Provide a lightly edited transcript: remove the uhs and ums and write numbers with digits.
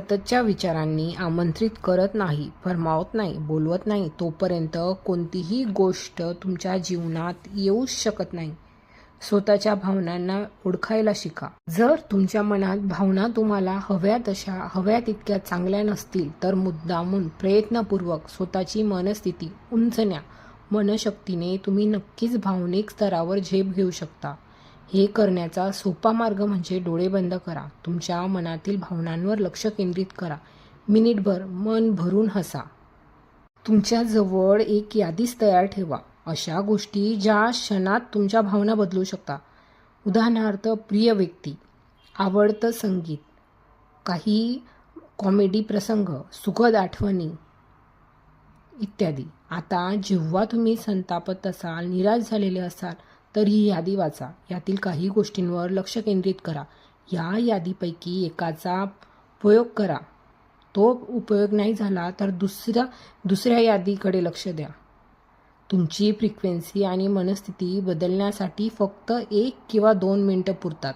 सततच्या विचारांनी आमंत्रित करत नाही, फरमावत नाही, बोलवत नाही, तोपर्यंत कोणतीही गोष्ट तुमच्या जीवनात येऊच शकत नाही. स्वतःच्या भावनांना ओळखायला शिका. जर तुमच्या मनात भावना तुम्हाला हव्या तशा, हव्या तितक्या चांगल्या नसतील, तर मुद्दामून प्रयत्नपूर्वक स्वतःची मनस्थिती उंचण्या मनशक्तीने तुम्ही नक्कीच भावनिक स्तरावर झेप घेऊ शकता. हे करण्याचा सोपा मार्ग म्हणजे डोळे बंद करा. तुमच्या मनातील भावनांवर लक्ष केंद्रित करा. मिनिटभर मन भरून हसा. तुमच्या जवळ एक यादीच तयार ठेवा. अशा गोष्टी ज्या क्षणात तुमच्या भावना बदलू शकतात. उदाहरणार्थ, प्रिय व्यक्ती, आवडतं संगीत, काही कॉमेडी प्रसंग, सुखद आठवणी इत्यादी. आता जेव्हा तुम्ही संतापत असाल, निराश झालेले असाल, तर ही यादी वाचा. यातील काही गोष्टींवर लक्ष केंद्रित करा. या यादीपैकी एकाचा उपयोग करा. तो उपयोग नाही झाला तर दुसऱ्या यादीकडे लक्ष द्या. तुमची फ्रिक्वेन्सी आणि मनस्थिती बदलण्यासाठी फक्त 1 किंवा 2 मिनिटं पुरतात.